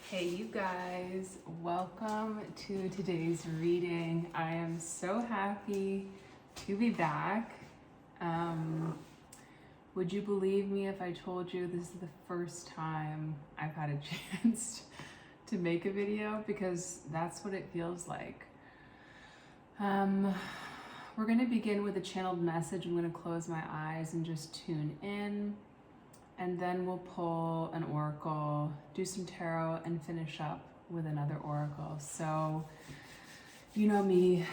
Hey you guys, welcome to today's reading. I am so happy to be back. Would you believe me if I told you this is the first time I've had a chance to make a video? Because that's what it feels like. We're going to begin with a channeled message. I'm going to close my eyes and just tune in. And then we'll pull an oracle, do some tarot, and finish up with another oracle. So, you know me,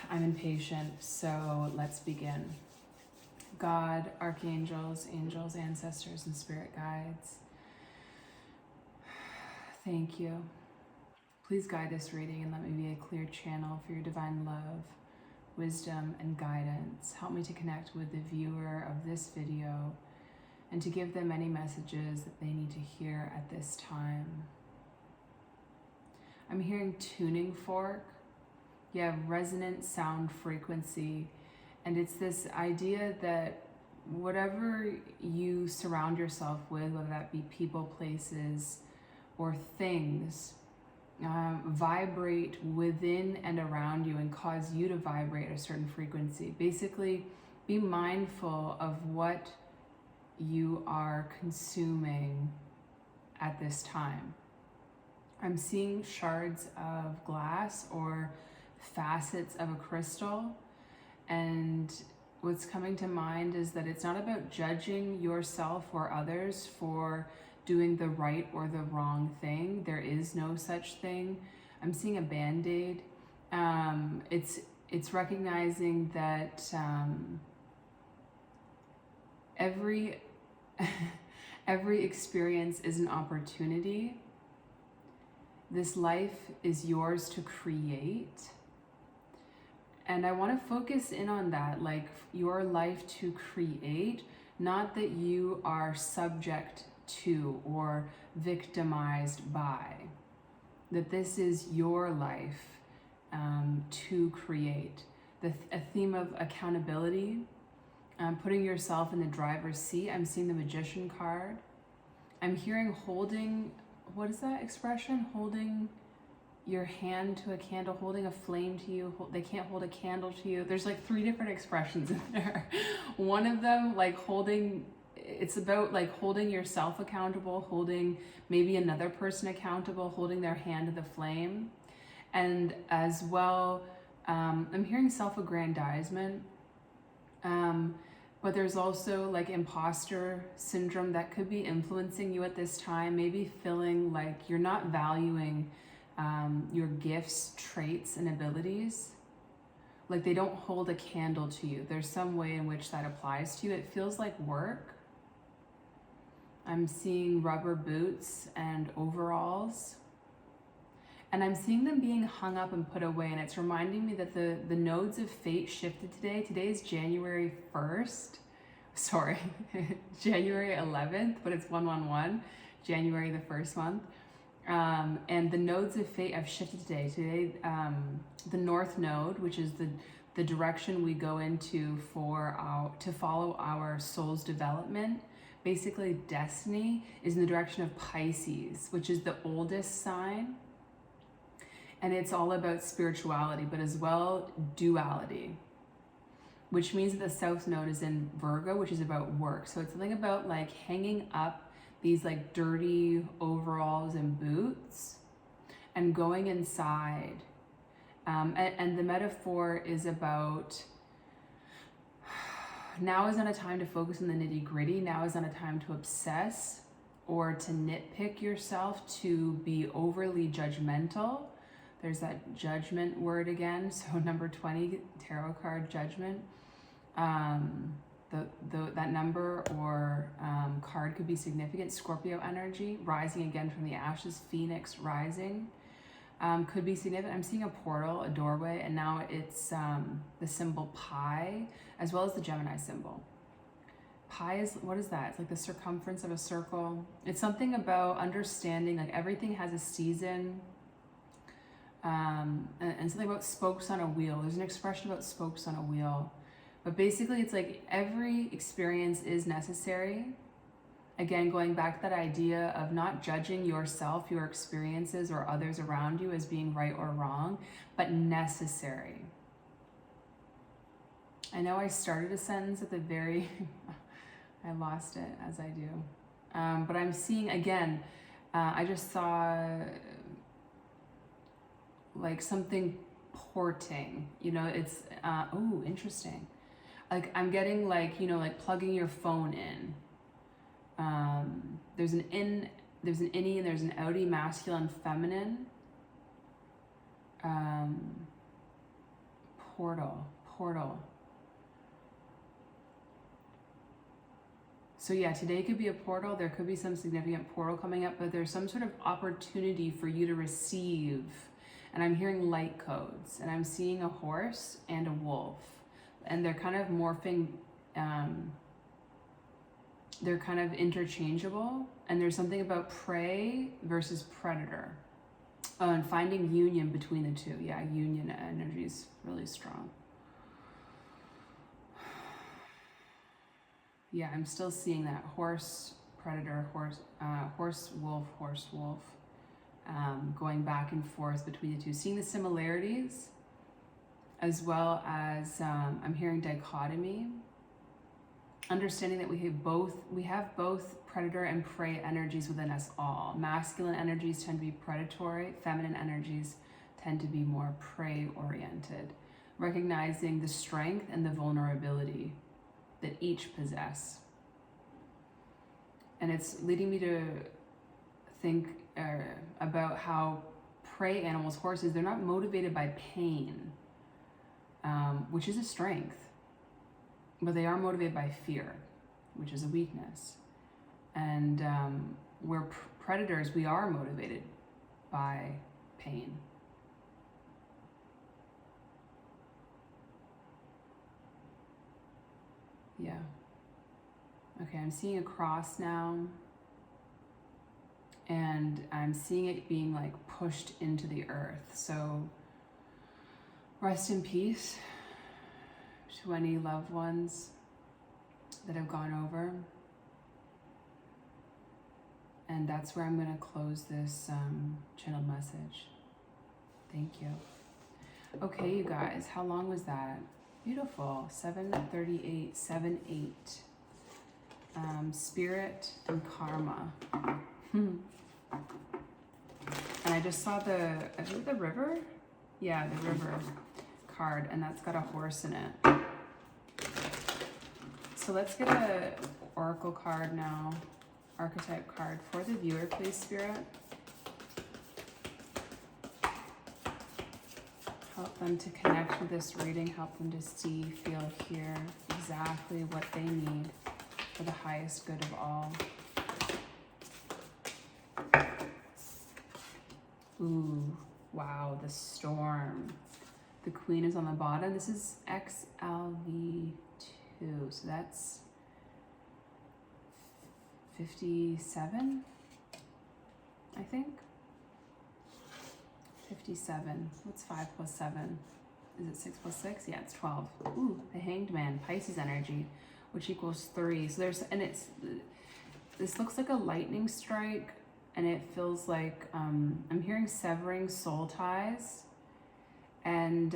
I'm impatient, so let's begin. God, archangels, angels, ancestors, and spirit guides, thank you. Please guide this reading and let me be a clear channel for your divine love, wisdom, and guidance. Help me to connect with the viewer of this video and to give them any messages that they need to hear at this time. I'm hearing tuning fork. You have resonant sound frequency, and it's this idea that whatever you surround yourself with, whether that be people, places, or things, vibrate within and around you and cause you to vibrate at a certain frequency. Basically, be mindful of what you are consuming at this time. I'm seeing shards of glass or facets of a crystal, and what's coming to mind is that it's not about judging yourself or others for doing the right or the wrong thing. There is no such thing. I'm seeing a band-aid. It's recognizing that every experience is an opportunity. This life is yours to create. And I want to focus in on that, like your life to create, not that you are subject to or victimized by. That this is your life to create. A theme of accountability. Putting yourself in the driver's seat. I'm seeing the Magician card. I'm hearing holding, what is that expression? Holding your hand to a candle, holding a flame to you. They can't hold a candle to you. There's like 3 different expressions in there. One of them, like holding, it's about like holding yourself accountable, holding maybe another person accountable, holding their hand to the flame. And as well, I'm hearing self-aggrandizement. But there's also like imposter syndrome that could be influencing you at this time, maybe feeling like you're not valuing your gifts, traits, and abilities. Like they don't hold a candle to you. There's some way in which that applies to you. It feels like work. I'm seeing rubber boots and overalls. And I'm seeing them being hung up and put away, and it's reminding me that the nodes of fate shifted today. Today is January 1st. Sorry, January 11th, but it's 111, January the 1st month. And the nodes of fate have shifted today. Today, the North Node, which is the direction we go into to follow our soul's development, basically destiny, is in the direction of Pisces, which is the oldest sign. And it's all about spirituality, but as well duality, which means that the South Node is in Virgo, which is about work. So it's something about like hanging up these like dirty overalls and boots and going inside. And the metaphor is about now is not a time to focus on the nitty gritty. Now is not a time to obsess or to nitpick yourself, to be overly judgmental. There's that judgment word again. So number 20, tarot card, judgment. That number or card could be significant. Scorpio energy, rising again from the ashes, phoenix rising, could be significant. I'm seeing a portal, a doorway, and now it's the symbol pi, as well as the Gemini symbol. Pi is, what is that? It's like the circumference of a circle. It's something about understanding, like everything has a season. And something about spokes on a wheel. There's an expression about spokes on a wheel. But basically it's like every experience is necessary. Again, going back to that idea of not judging yourself, your experiences, or others around you as being right or wrong, but necessary. I know I started a sentence at the very, I lost it as I do. But I'm seeing, again, I just saw like something porting, you know, it's, oh, interesting. Like I'm getting like, you know, like plugging your phone in. There's an innie and there's an outie, masculine, feminine. Portal. So yeah, today could be a portal. There could be some significant portal coming up, but there's some sort of opportunity for you to receive. And I'm hearing light codes, and I'm seeing a horse and a wolf, and they're kind of morphing. They're kind of interchangeable, and there's something about prey versus predator. Oh, and finding union between the two. Yeah, union energy is really strong. Yeah, I'm still seeing that horse, predator, horse, wolf, going back and forth between the two. Seeing the similarities, as well as I'm hearing dichotomy. Understanding that we have both predator and prey energies within us all. Masculine energies tend to be predatory, feminine energies tend to be more prey oriented. Recognizing the strength and the vulnerability that each possess. And it's leading me to think about how prey animals, horses, they're not motivated by pain, which is a strength. But they are motivated by fear, which is a weakness. And we're predators, we are motivated by pain. Yeah. Okay, I'm seeing a cross now. And I'm seeing it being like pushed into the earth. So rest in peace to any loved ones that have gone over. And that's where I'm going to close this channeled message. Thank you. Okay, you guys, how long was that? Beautiful. 7:38, 7/8. Spirit and karma. And I just saw is it the river? Yeah, the river card, and that's got a horse in it. So let's get a oracle card now, archetype card for the viewer, please, Spirit. Help them to connect with this reading, help them to see, feel, hear exactly what they need for the highest good of all. Ooh, wow, the storm. The Queen is on the bottom. This is XLV2, so that's 57, I think. 57. What's 5 plus 7? Is it 6 plus 6? Yeah, it's 12. Ooh, the Hanged Man, Pisces energy, which equals 3. So this looks like a lightning strike, and it feels like I'm hearing severing soul ties. And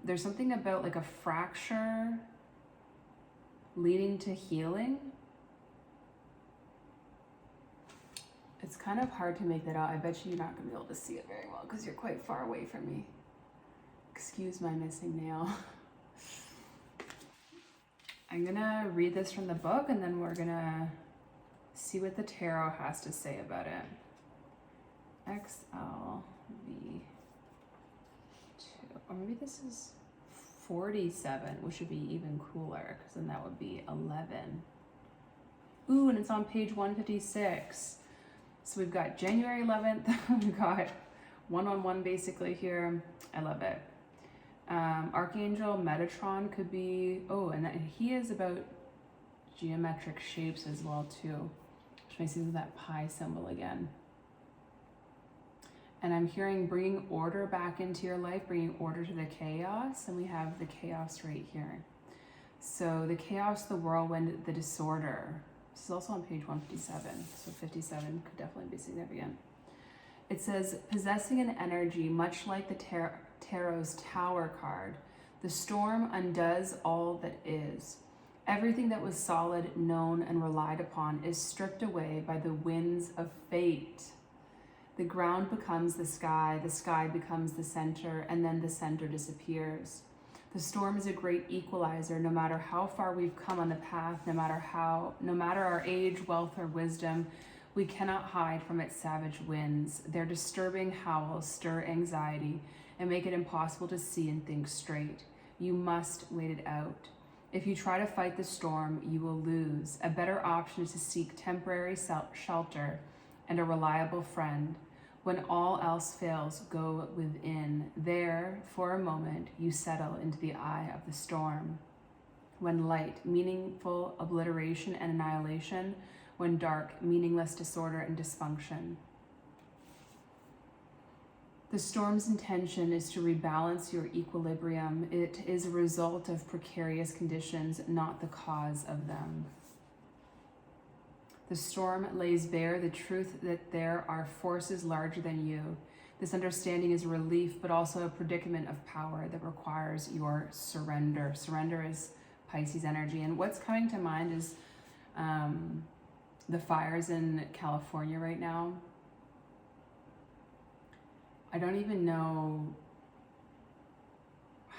there's something about like a fracture leading to healing. It's kind of hard to make that out. I bet you're not going to be able to see it very well because you're quite far away from me. Excuse my missing nail. I'm going to read this from the book, and then we're going to see what the tarot has to say about it. XLV2. Or maybe this is 47, which would be even cooler, because then that would be 11. Ooh, and it's on page 156. So we've got January 11th. We've got one-on-one basically here. I love it. Archangel Metatron could be, and he is about geometric shapes as well too, which makes me think of that pi symbol again. And I'm hearing bringing order back into your life, bringing order to the chaos, and we have the chaos right here. So the chaos, the whirlwind, the disorder, This is also on page 157, so 57 could definitely be significant. It says, possessing an energy much like the Tarot's Tower card, the storm undoes all that is. Everything that was solid, known, and relied upon is stripped away by the winds of fate. The ground becomes the sky becomes the center, and then the center disappears. The storm is a great equalizer. No matter how far we've come on the path, no matter our age, wealth, or wisdom, we cannot hide from its savage winds. Their disturbing howls stir anxiety and make it impossible to see and think straight. You must wait it out. If you try to fight the storm, you will lose. A better option is to seek temporary shelter and a reliable friend. When all else fails, go within. There, for a moment, you settle into the eye of the storm. When light, meaningful obliteration and annihilation. When dark, meaningless disorder and dysfunction. The storm's intention is to rebalance your equilibrium. It is a result of precarious conditions, not the cause of them. The storm lays bare the truth that there are forces larger than you. This understanding is a relief, but also a predicament of power that requires your surrender. Surrender is Pisces energy. And what's coming to mind is the fires in California right now. I don't even know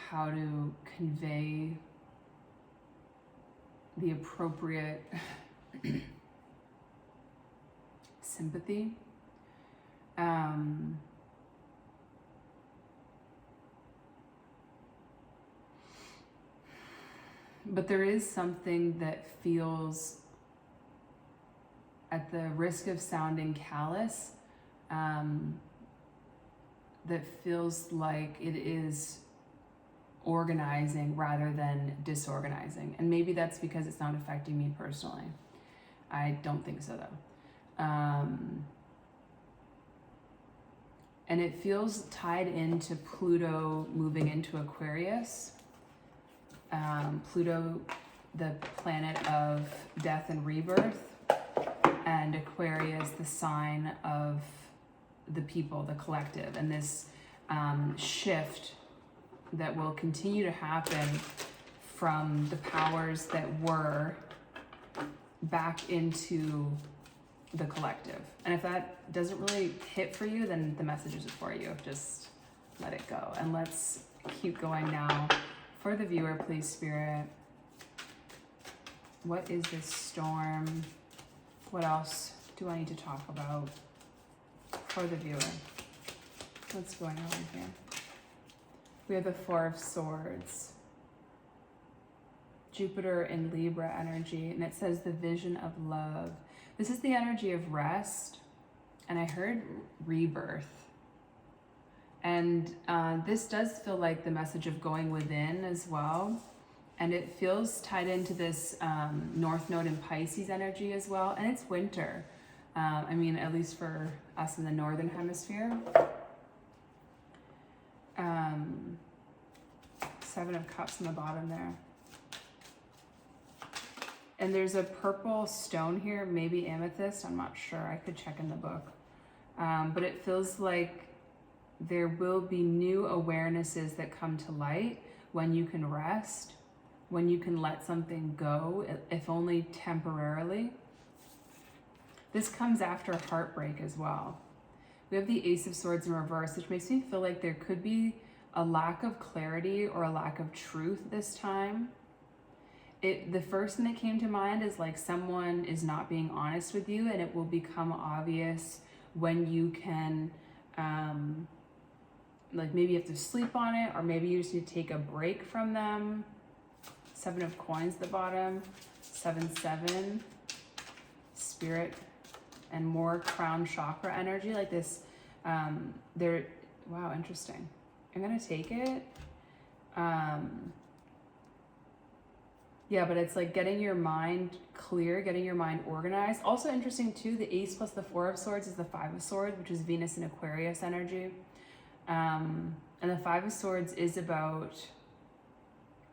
how to convey the appropriate sympathy. But there is something that feels, at the risk of sounding callous, that feels like it is organizing rather than disorganizing. And maybe that's because it's not affecting me personally. I don't think so though. And it feels tied into Pluto moving into Aquarius. Pluto, the planet of death and rebirth, and Aquarius, the sign of the people, the collective, and this shift that will continue to happen from the powers that were back into the collective. And if that doesn't really hit for you, then the message is for you. Just let it go. And let's keep going now. For the viewer, please, Spirit, what is this storm? What else do I need to talk about for the viewer? What's going on here? We have the Four of Swords. Jupiter in Libra energy, and it says the vision of love. This is the energy of rest, and I heard rebirth. And this does feel like the message of going within as well. And it feels tied into this North Node in Pisces energy as well. And it's winter. I mean, at least for us in the Northern Hemisphere. Seven of Cups on the bottom there. And there's a purple stone here, maybe amethyst, I'm not sure. I could check in the book. But it feels like there will be new awarenesses that come to light when you can rest, when you can let something go, if only temporarily. This comes after heartbreak as well. We have the Ace of Swords in reverse, which makes me feel like there could be a lack of clarity or a lack of truth this time. The first thing that came to mind is like someone is not being honest with you, and it will become obvious when you can, like maybe you have to sleep on it, or maybe you just need to take a break from them. Seven of Coins at the bottom, 7-7, Spirit, and more crown chakra energy like this. Wow, interesting. I'm gonna take it. Yeah, but it's like getting your mind clear, getting your mind organized. Also interesting too, the Ace plus the Four of Swords is the Five of Swords, which is Venus and Aquarius energy. And the Five of Swords is about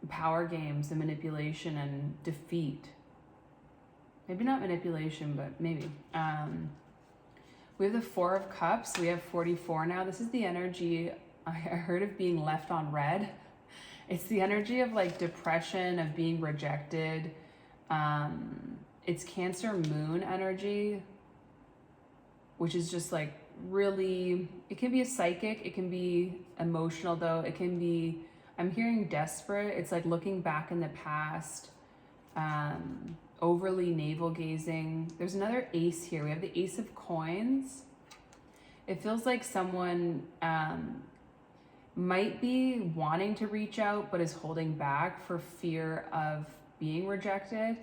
power games and manipulation and defeat. maybe not manipulation, but maybe. We have the Four of Cups. We have 44 now. This is the energy, I heard, of being left on red. It's the energy of like depression, of being rejected. It's Cancer moon energy, which is just like really, it can be a psychic, it can be emotional though, it can be, I'm hearing desperate. It's like looking back in the past, overly navel gazing. There's another ace here. We have the Ace of Coins. It feels like someone might be wanting to reach out but is holding back for fear of being rejected,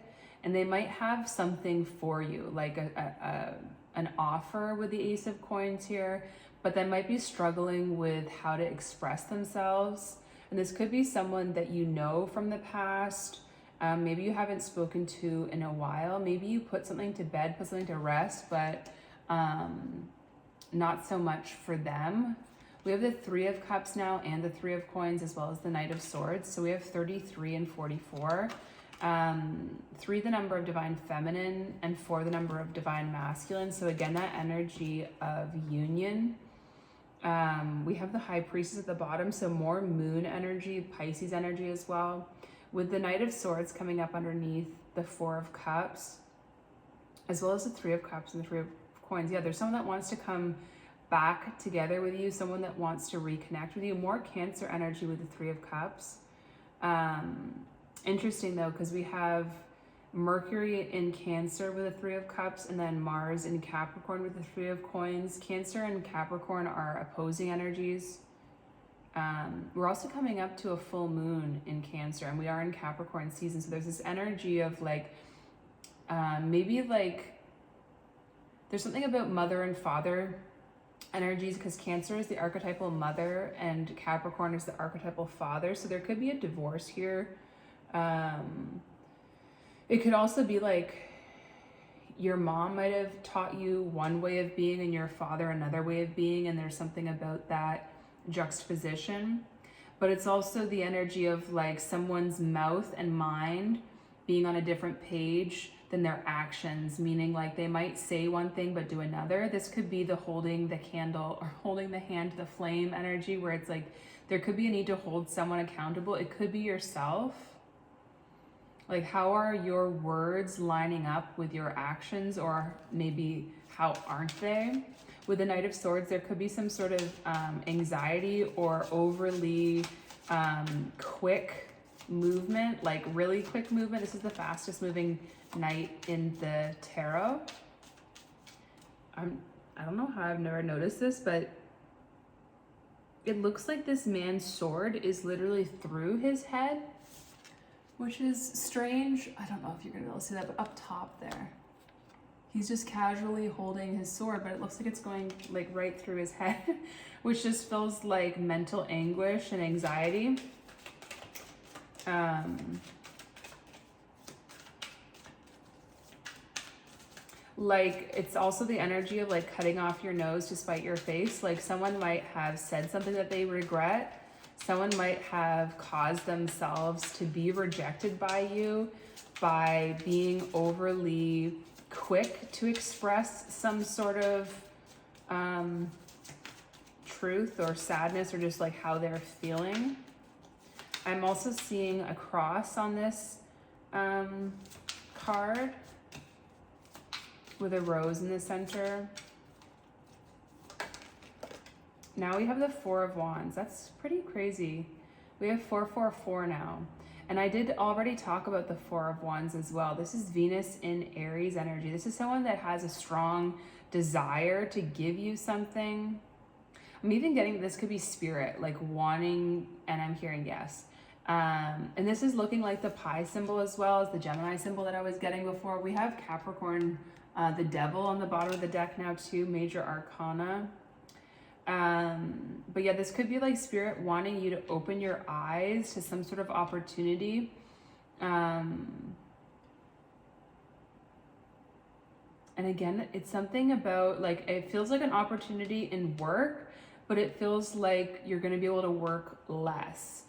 and they might have something for you, like an offer with the Ace of Coins here, but they might be struggling with how to express themselves. And this could be someone that you know from the past. Maybe you haven't spoken to in a while. Maybe you put something to bed, put something to rest, but not so much for them. We have the Three of Cups now and the Three of Coins, as well as the Knight of Swords. So we have 33 and 44. 3, the number of divine feminine, and 4, the number of divine masculine. So again, that energy of union. We have the High Priestess at the bottom, so more moon energy, Pisces energy as well. With the Knight of Swords coming up underneath the Four of Cups, as well as the Three of Cups and the Three of Coins. Yeah, there's someone that wants to come back together with you, someone that wants to reconnect with you. More Cancer energy with the Three of Cups. Interesting though, because we have Mercury in Cancer with the Three of Cups, and then Mars in Capricorn with the Three of Coins. Cancer and Capricorn are opposing energies. We're also coming up to a full moon in Cancer, and we are in Capricorn season. So there's this energy of like, maybe like there's something about mother and father energies, because Cancer is the archetypal mother and Capricorn is the archetypal father. So there could be a divorce here. It could also be like your mom might have taught you one way of being and your father another way of being, and there's something about that juxtaposition. But it's also the energy of like someone's mouth and mind being on a different page than their actions, meaning like they might say one thing but do another. This could be the holding the candle or holding the hand to the flame energy, where it's like there could be a need to hold someone accountable. It could be yourself. Like, how are your words lining up with your actions, or maybe how aren't they? With the Knight of Swords, there could be some sort of anxiety or overly quick movement, like really quick movement. This is the fastest moving knight in the tarot. I don't know how I've never noticed this, but it looks like this man's sword is literally through his head, which is strange. I don't know if you're gonna be able to see that, but up top there, he's just casually holding his sword, but it looks like it's going like right through his head, which just feels like mental anguish and anxiety. Like, it's also the energy of like cutting off your nose to spite your face. Like, someone might have said something that they regret. Someone might have caused themselves to be rejected by you by being overly quick to express some sort of truth or sadness, or just like how they're feeling. I'm also seeing a cross on this card with a rose in the center. Now we have the Four of Wands. That's pretty crazy. We have 444 now. And I did already talk about the Four of Wands as well. This is Venus in Aries energy. This is someone that has a strong desire to give you something. I'm even getting, this could be spirit, like wanting, and I'm hearing yes. And this is looking like the Pi symbol as well as the Gemini symbol that I was getting before. We have Capricorn, the Devil on the bottom of the deck now too, major arcana. But yeah, this could be like spirit wanting you to open your eyes to some sort of opportunity. And again, it's something about like, it feels like an opportunity in work, but it feels like you're going to be able to work less.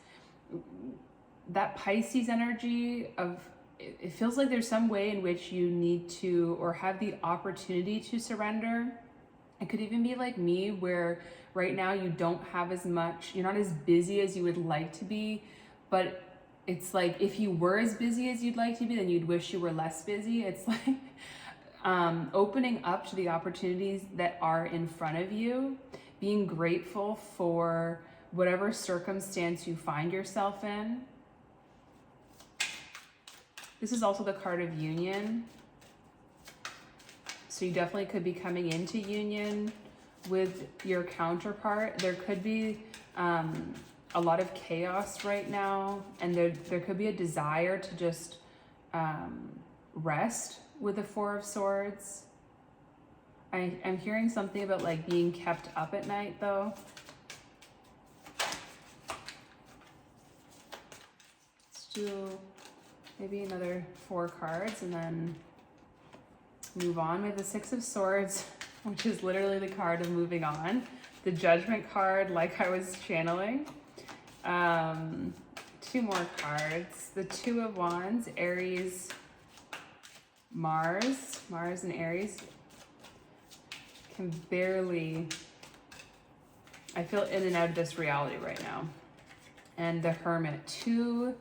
That Pisces energy of it feels like there's some way in which you need to, or have the opportunity to surrender. It could even be like me, where right now you don't have as much, you're not as busy as you would like to be, but it's like if you were as busy as you'd like to be, then you'd wish you were less busy. It's like opening up to the opportunities that are in front of you, being grateful for whatever circumstance you find yourself in. This is also the card of union. So you definitely could be coming into union with your counterpart. There could be a lot of chaos right now, and there could be a desire to just rest with the Four of Swords. I'm hearing something about like being kept up at night though. Let's do maybe another 4 cards and then move on. We have the Six of Swords, which is literally the card of moving on. The Judgment card, like I was channeling. 2 more cards. The Two of Wands, Aries, Mars and Aries can barely, I feel in and out of this reality right now. And the Hermit, 2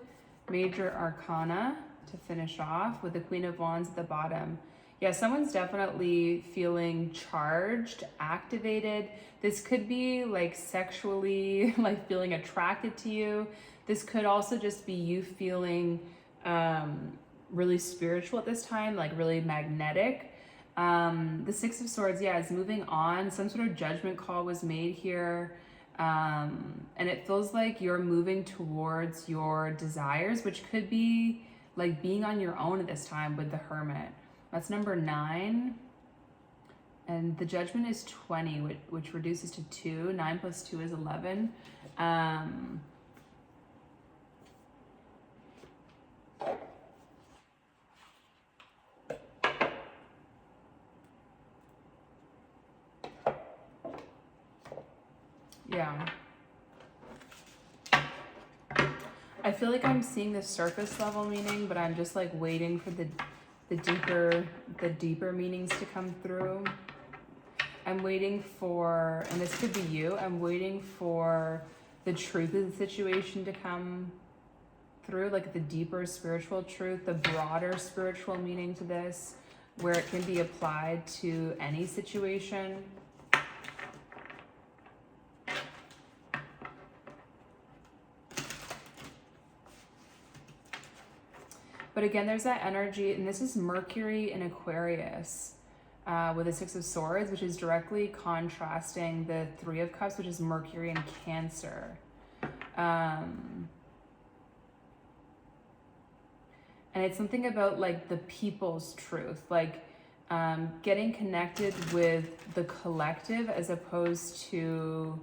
major arcana to finish off with the Queen of Wands at the bottom. Yeah, someone's definitely feeling charged, activated. This could be like sexually, like feeling attracted to you. This could also just be you feeling really spiritual at this time, like really magnetic. The Six of Swords, yeah, is moving on. Some sort of judgment call was made here. And it feels like you're moving towards your desires, which could be like being on your own at this time with the Hermit. That's number 9. And the Judgment is 20, which reduces to 2. 9 plus 2 is 11. Yeah. I feel like I'm seeing the surface level meaning, but I'm just like waiting for the deeper meanings to come through. I'm waiting for, and this could be you, I'm waiting for the truth of the situation to come through, like the deeper spiritual truth, the broader spiritual meaning to this, where it can be applied to any situation. But again, there's that energy, and this is Mercury in Aquarius with the Six of Swords, which is directly contrasting the Three of Cups, which is Mercury in Cancer. And it's something about like the people's truth, like getting connected with the collective as opposed to,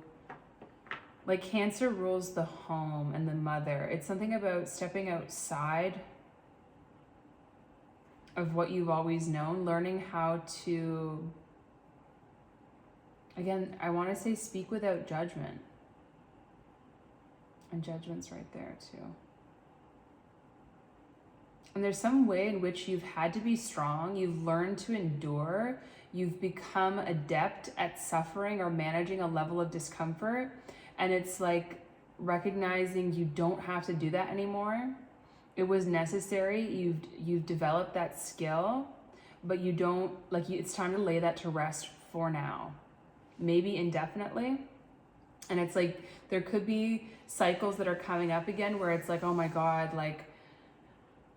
like Cancer rules the home and the mother. It's something about stepping outside of what you've always known, learning how to, again, I want to say speak without judgment. And Judgment's right there too. And there's some way in which you've had to be strong, you've learned to endure, you've become adept at suffering or managing a level of discomfort. And it's like recognizing you don't have to do that anymore. It was necessary. You've developed that skill, but you don't, like, it's time to lay that to rest for now, maybe indefinitely. And it's like there could be cycles that are coming up again where it's like, oh my God, like,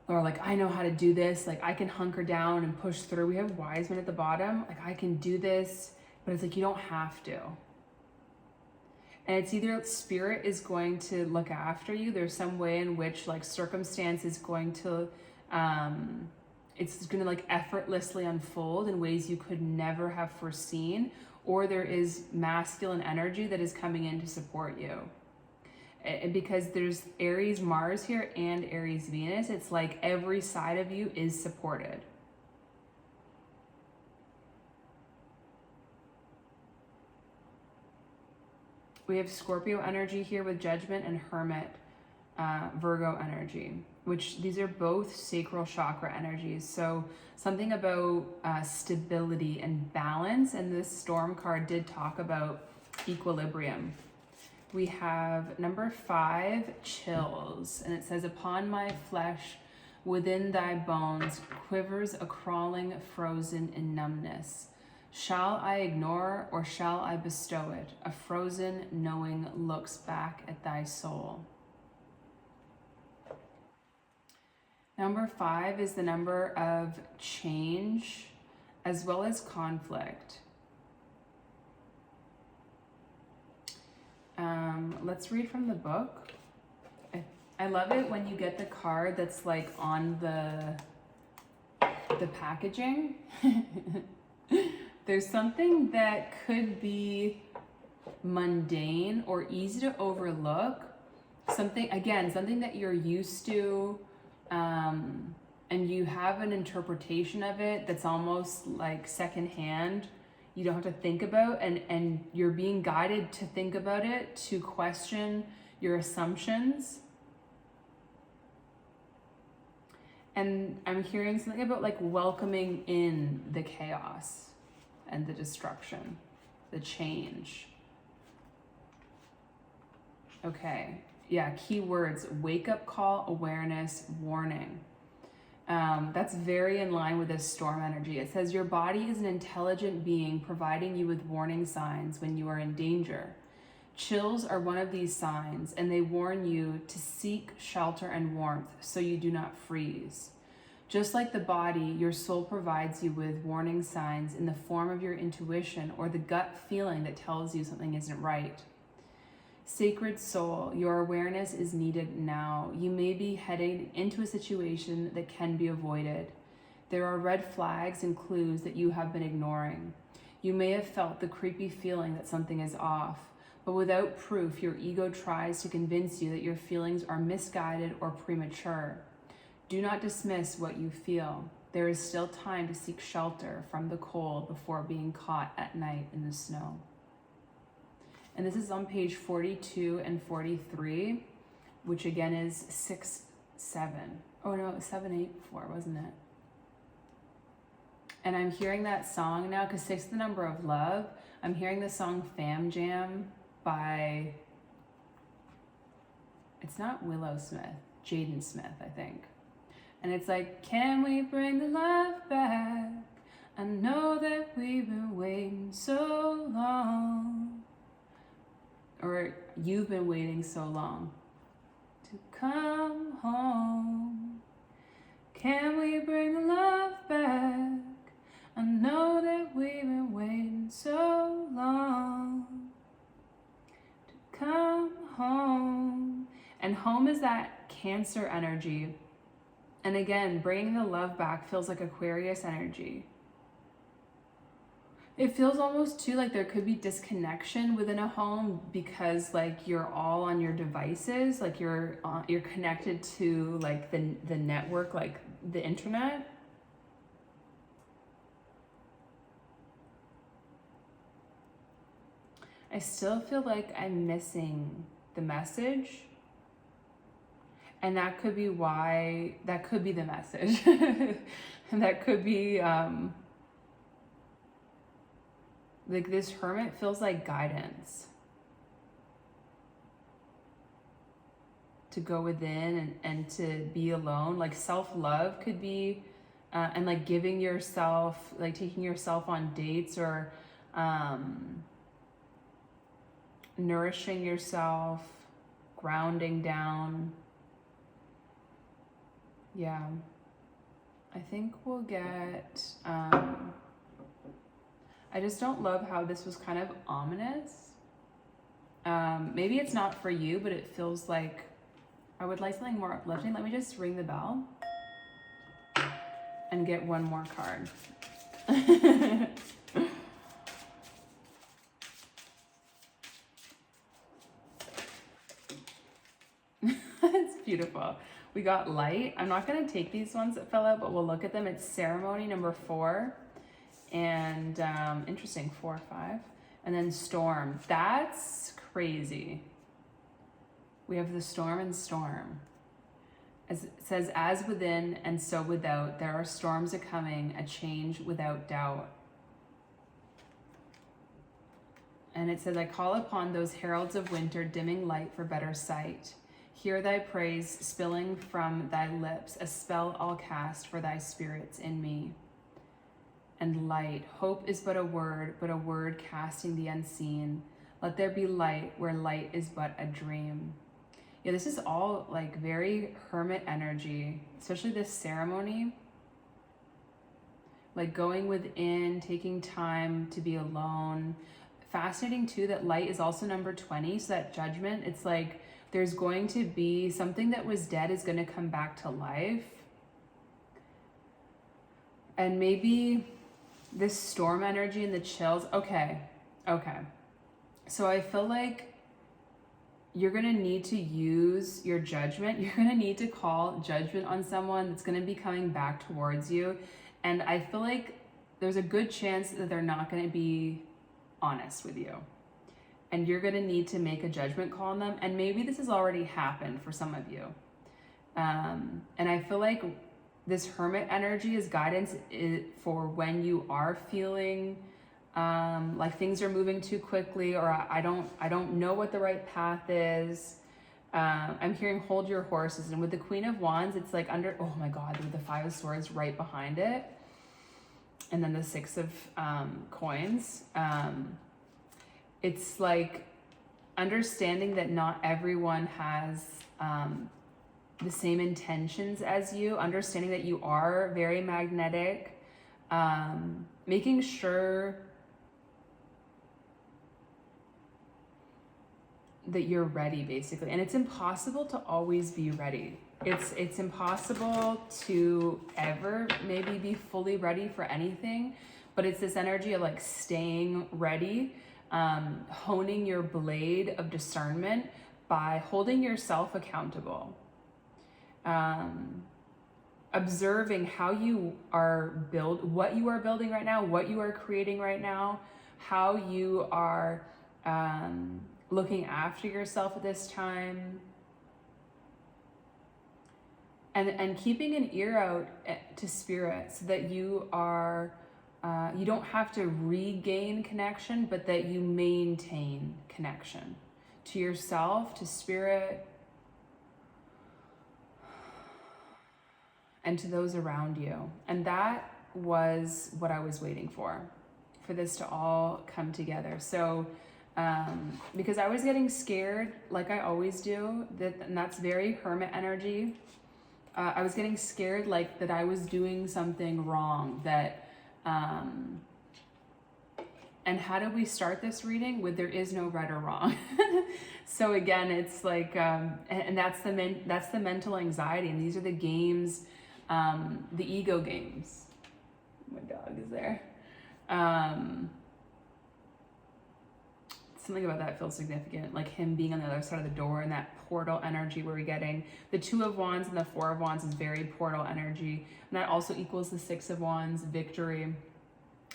or like, I know how to do this, like I can hunker down and push through. We have Wise Men at the bottom, like I can do this, but it's like you don't have to. And it's either Spirit is going to look after you. There's some way in which like circumstance is going to, it's going to like effortlessly unfold in ways you could never have foreseen. Or there is masculine energy that is coming in to support you. And because there's Aries Mars here and Aries Venus, it's like every side of you is supported. We have Scorpio energy here with Judgment and Hermit, Virgo energy. which these are both sacral chakra energies. So something about stability and balance. And this storm card did talk about equilibrium. We have number 5, chills. And it says, upon my flesh, within thy bones, quivers a crawling frozen in numbness. Shall I ignore or shall I bestow it? A frozen knowing looks back at thy soul. Number 5 is the number of change as well as conflict. Let's read from the book. I love it when you get the card that's like on the packaging. There's something that could be mundane or easy to overlook. Something that you're used to, and you have an interpretation of it that's almost like secondhand. You don't have to think about, and you're being guided to think about it, to question your assumptions. And I'm hearing something about like welcoming in the chaos and the destruction, the change. Okay, yeah, keywords: wake up call, awareness, warning. That's very in line with this storm energy. It says your body is an intelligent being providing you with warning signs when you are in danger. Chills are one of these signs, and they warn you to seek shelter and warmth so you do not freeze. Just like the body, your soul provides you with warning signs in the form of your intuition or the gut feeling that tells you something isn't right. Sacred soul, your awareness is needed now. You may be heading into a situation that can be avoided. There are red flags and clues that you have been ignoring. You may have felt the creepy feeling that something is off, but without proof, your ego tries to convince you that your feelings are misguided or premature. Do not dismiss what you feel. There is still time to seek shelter from the cold before being caught at night in the snow. And this is on page 42 and 43, which again is 6, 7. Oh no, 7, 8, 4, wasn't it? And I'm hearing that song now, because 6 is the number of love. I'm hearing the song Fam Jam by, it's not Willow Smith, Jaden Smith, I think. And it's like, can we bring the love back? I know that we've been waiting so long. Or you've been waiting so long to come home. Can we bring the love back? I know that we've been waiting so long to come home. And home is that Cancer energy. And again, bringing the love back feels like Aquarius energy. It feels almost too like there could be disconnection within a home because like you're all on your devices, like you're connected to like the network, like the internet. I still feel like I'm missing the message. And that could be why, that could be the message. And that could be, like this hermit feels like guidance to go within and to be alone. Like self-love could be, and like giving yourself, like taking yourself on dates or nourishing yourself, grounding down. Yeah, I think we'll get, I just don't love how this was kind of ominous. Maybe it's not for you, but it feels like I would like something more uplifting. Let me just ring the bell and get one more card. It's beautiful. We got light. I'm not going to take these ones that fell out, but we'll look at them. It's ceremony number 4. And interesting, 4, 5. And then storm. That's crazy. We have the storm and storm. As it says, as within and so without, there are storms a coming, a change without doubt. And it says, I call upon those heralds of winter, dimming light for better sight. Hear thy praise spilling from thy lips, a spell I'll cast for thy spirits in me. And light, hope is but a word casting the unseen. Let there be light where light is but a dream. Yeah, this is all like very hermit energy, especially this ceremony. Like going within, taking time to be alone. Fascinating too that light is also number 20, so that judgment, it's like there's going to be something that was dead is going to come back to life. And maybe this storm energy and the chills. Okay. So I feel like you're going to need to use your judgment. You're going to need to call judgment on someone that's going to be coming back towards you. And I feel like there's a good chance that they're not going to be honest with you. And you're going to need to make a judgment call on them. And maybe this has already happened for some of you. And I feel like this hermit energy is guidance for when you are feeling like things are moving too quickly, or I don't know what the right path is. I'm hearing hold your horses. And with the Queen of Wands, it's like under, oh my God, with the Five of Swords right behind it. And then the Six of Coins. It's like understanding that not everyone has the same intentions as you, understanding that you are very magnetic, making sure that you're ready, basically. And it's impossible to always be ready. It's impossible to ever maybe be fully ready for anything, but it's this energy of like staying ready, honing your blade of discernment by holding yourself accountable. Observing how you are what you are building right now, what you are creating right now, how you are looking after yourself at this time, and keeping an ear out to spirit so that you are you don't have to regain connection, but that you maintain connection to yourself, to spirit, and to those around you. And that was what I was waiting for this to all come together. So, because I was getting scared, like I always do, and that's very hermit energy. I was getting scared, like that I was doing something wrong, that, and how do we start this reading? With there is no right or wrong. So again, it's like, and that's the mental anxiety, and these are the games, the ego games. My dog is there. Something about that feels significant, like him being on the other side of the door, and that portal energy where we're getting the Two of Wands and the Four of Wands is very portal energy, and that also equals the Six of Wands, victory.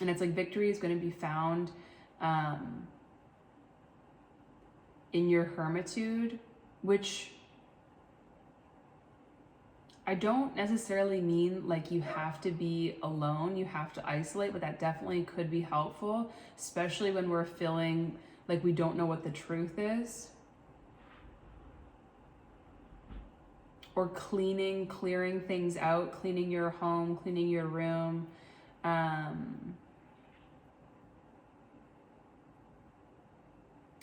And it's like victory is going to be found in your hermitude, which I don't necessarily mean like you have to be alone, you have to isolate, but that definitely could be helpful, especially when we're feeling like we don't know what the truth is. Or clearing things out, cleaning your home, cleaning your room.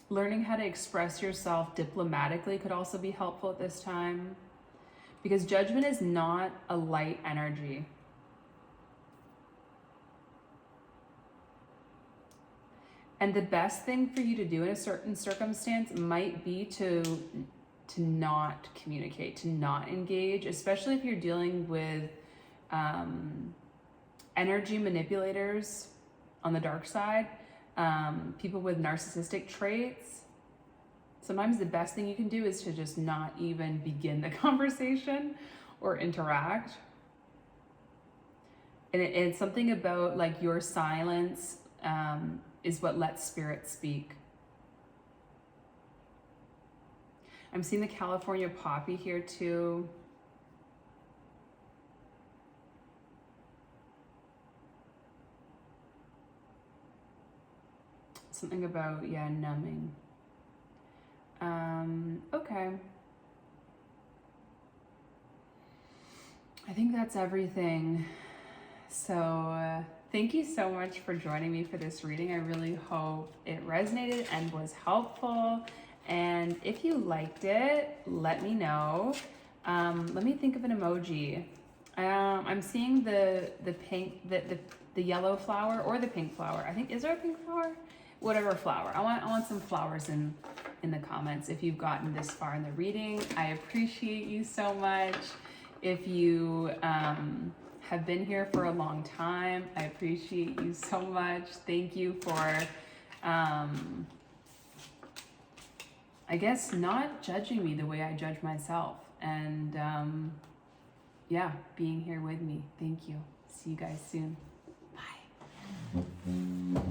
Learning how to express yourself diplomatically could also be helpful at this time, because judgment is not a light energy. And the best thing for you to do in a certain circumstance might be to not communicate, to not engage, especially if you're dealing with energy manipulators on the dark side, people with narcissistic traits. Sometimes the best thing you can do is to just not even begin the conversation or interact. And it's something about like your silence is what lets spirit speak. I'm seeing the California poppy here too. Something about, yeah, numbing. Okay. I think that's everything. So thank you so much for joining me for this reading. I really hope it resonated and was helpful. And if you liked it, let me know. Let me think of an emoji. I'm seeing the pink, the yellow flower or the pink flower. I think, is there a pink flower? Whatever flower. I want some flowers in the comments if you've gotten this far in the reading. I appreciate you so much. If you have been here for a long time, I appreciate you so much. Thank you for, I guess, not judging me the way I judge myself. And yeah, being here with me. Thank you. See you guys soon. Bye.